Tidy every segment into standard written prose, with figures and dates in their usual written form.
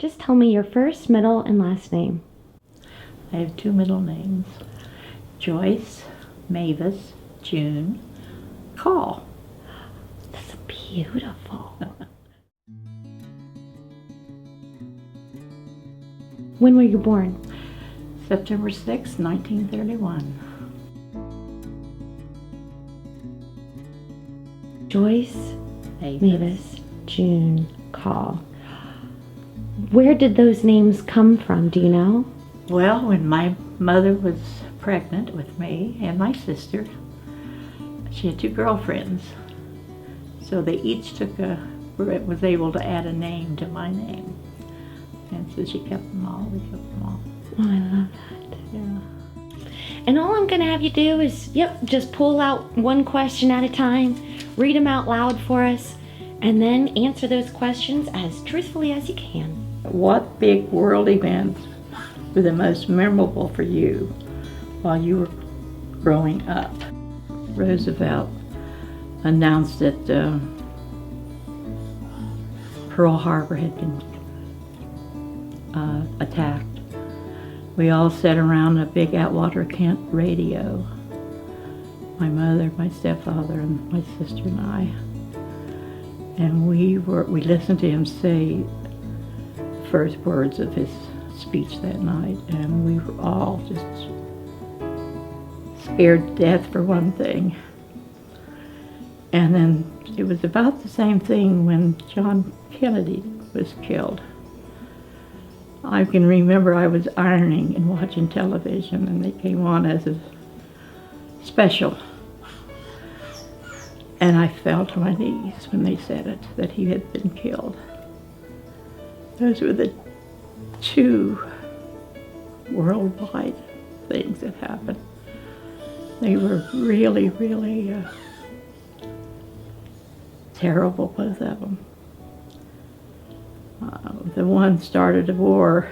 Just tell me your first, middle, and last name. I have two middle names, Joyce, Mavis, June, Call. That's beautiful. When were you born? September 6, 1931. Joyce, Mavis, June, Call. Where did those names come from? Do you know? Well, when my mother was pregnant with me and my sister, she had two girlfriends. So they each was able to add a name to my name. And so she kept them all, we kept them all. Oh, I love that. Yeah. And all I'm going to have you do is, just pull out one question at a time, read them out loud for us, and then answer those questions as truthfully as you can. What big world events were the most memorable for you while you were growing up? Roosevelt announced that Pearl Harbor had been attacked. We all sat around a big Atwater Kent radio. My mother, my stepfather, and my sister and I. And we listened to him say the first words of his speech that night, and we were all just scared to death for one thing. And then it was about the same thing when John Kennedy was killed. I can remember I was ironing and watching television, and they came on as a special. And I fell to my knees when they said it, that he had been killed. Those were the two worldwide things that happened. They were really, really terrible, both of them. The one started a war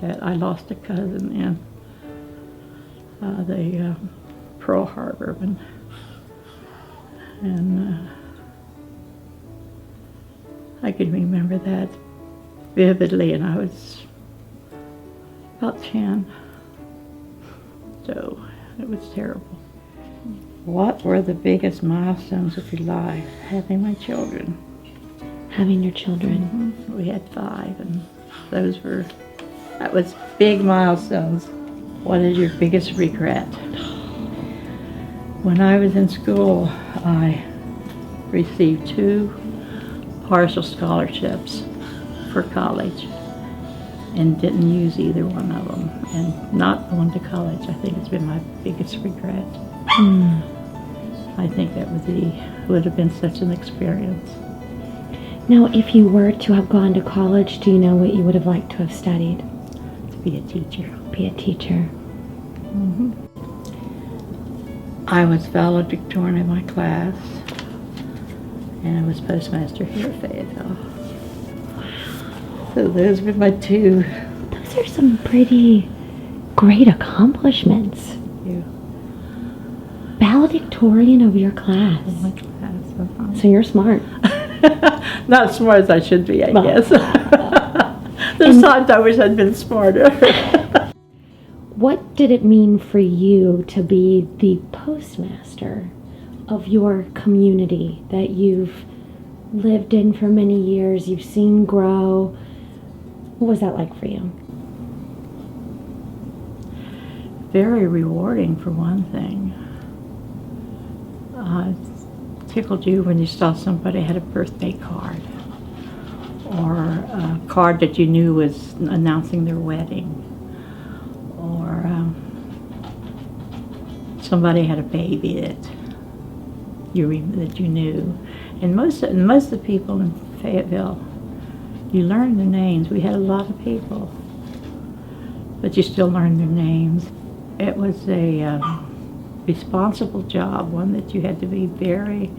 that I lost a cousin in, the Pearl Harbor one. And I can remember that vividly, and I was about 10, so it was terrible. What were the biggest milestones of your life? Having my children. Having your children. Mm-hmm. We had 5, and that was big milestones. What is your biggest regret? When I was in school, I received 2 partial scholarships for college and didn't use either one of them. And not going to college, I think, has been my biggest regret. I think that would have been such an experience. Now, if you were to have gone to college, do you know what you would have liked to have studied? To be a teacher. Be a teacher. Mm-hmm. I was valedictorian in my class, and I was postmaster here at Fayetteville. So those were my 2. Those are some pretty great accomplishments. Yeah. Valedictorian of your class. In my class. So you're smart. Not as smart as I should be, I guess. There's times I wish I'd been smarter. What did it mean for you to be the postmaster of your community that you've lived in for many years, you've seen grow? What was that like for you? Very rewarding, for one thing. Tickled you when you saw somebody had a birthday card, or a card that you knew was announcing their wedding, or somebody had a baby that you knew. And most of the people in Fayetteville, you learn their names. We had a lot of people, but you still learn their names. It was a responsible job, one that you had to be very,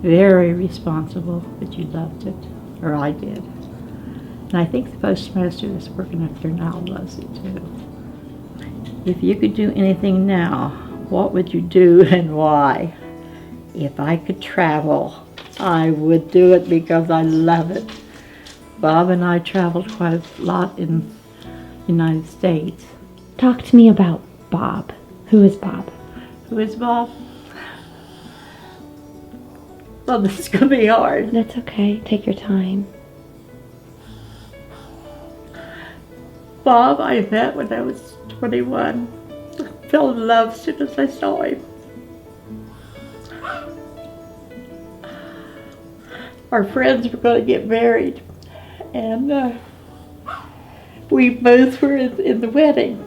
very responsible, but you loved it, or I did. And I think the postmaster that's working up there now loves it too. If you could do anything now, what would you do and why? If I could travel, I would do it because I love it. Bob and I traveled quite a lot in the United States. Talk to me about Bob. Who is Bob? Who is Bob? Well, this is going to be hard. That's okay. Take your time. Bob, I met when I was 21. I fell in love as soon as I saw him. Our friends were going to get married, and we both were in the wedding.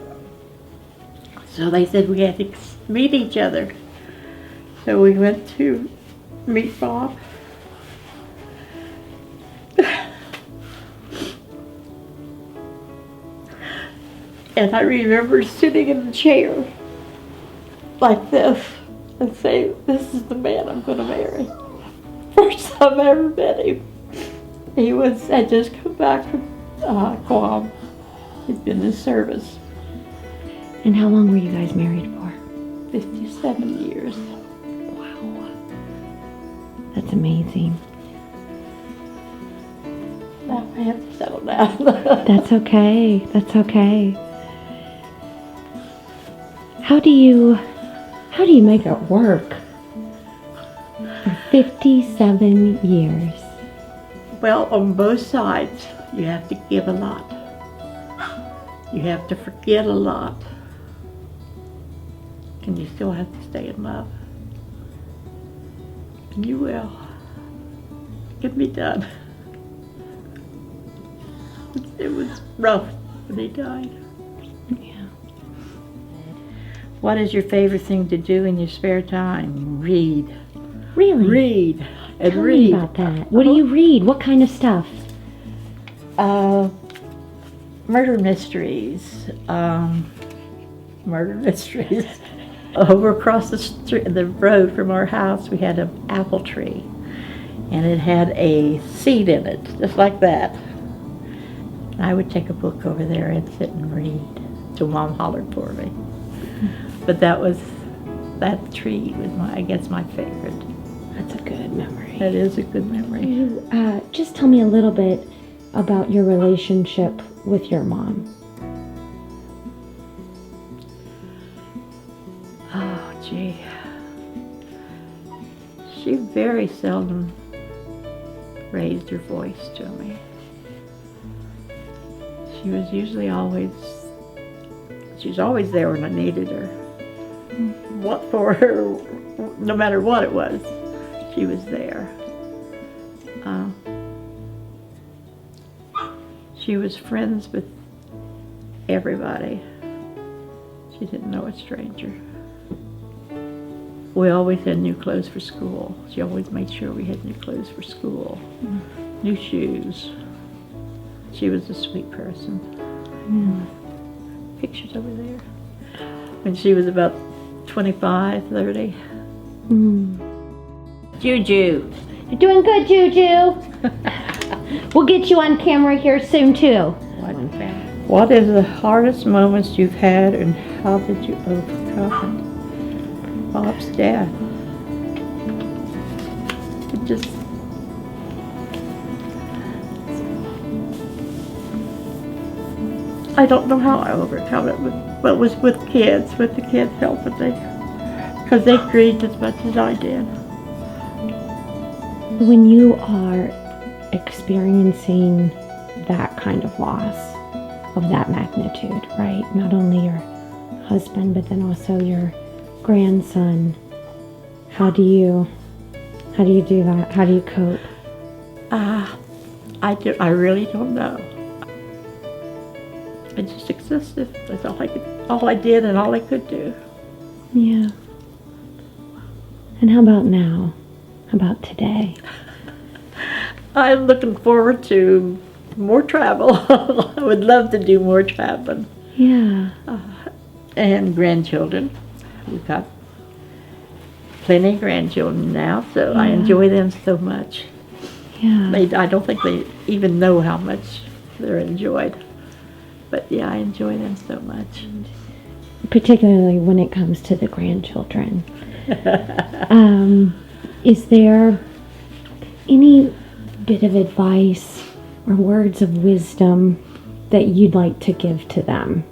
So they said we had to meet each other. So we went to meet Bob. And I remember sitting in the chair like this and saying, this is the man I'm going to marry. First time I ever met him. He had just come back from Guam. He'd been in service. And how long were you guys married for? 57 years. Wow. That's amazing. Now I have to settle down. That's okay. That's okay. How do you make it work for 57 years? Well, on both sides, you have to give a lot. You have to forget a lot. And you still have to stay in love. And you will. It can be done. It was rough when he died. Yeah. What is your favorite thing to do in your spare time? Read. Really? Read. And Tell read. me about that. What do you read? What kind of stuff? Murder mysteries. Murder mysteries. Over across the road from our house, we had an apple tree, and it had a seed in it, just like that. I would take a book over there and sit and read till Mom hollered for me. But that tree was my favorite. That's a good memory. That is a good memory. You, just tell me a little bit about your relationship with your mom. Oh, gee. She very seldom raised her voice to me. She was usually she was always there when I needed her. What for her, no matter what it was, she was there. She was friends with everybody. She didn't know a stranger. We always had new clothes for school. She always made sure we had new clothes for school, new shoes. She was a sweet person. Pictures over there. When she was about 25, 30. Juju. You're doing good, Juju. We'll get you on camera here soon, too. What is the hardest moments you've had, and how did you overcome it? Bob's death. It just... I don't know how I overcome it, but it was with the kids helping me. Because they grieved as much as I did. When you are experiencing that kind of loss of that magnitude, right? Not only your husband, but then also your grandson. How do you do that? How do you cope? I really don't know. I just existed. That's all I did and all I could do. Yeah. And how about now? How about today? I'm looking forward to more travel. I would love to do more traveling. Yeah. And grandchildren. We've got plenty of grandchildren now, so I enjoy them so much. Yeah. I don't think they even know how much they're enjoyed. But yeah, I enjoy them so much. Particularly when it comes to the grandchildren. Is there any bit of advice or words of wisdom that you'd like to give to them?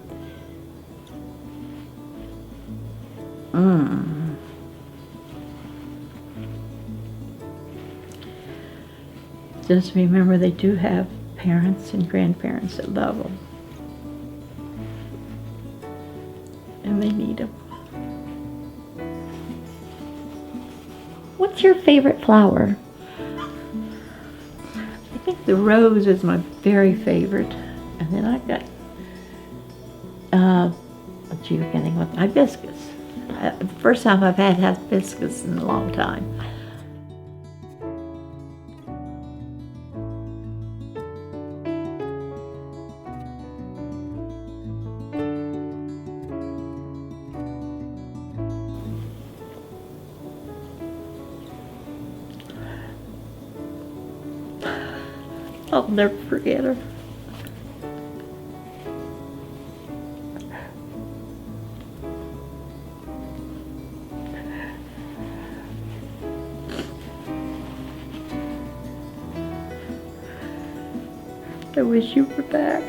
Just remember they do have parents and grandparents that love them. And they need them. What's your favorite flower? I think the rose is my very favorite. And then I've got, what you were getting with hibiscus. The first time I've had hibiscus in a long time. I'll never forget her. I wish you were back.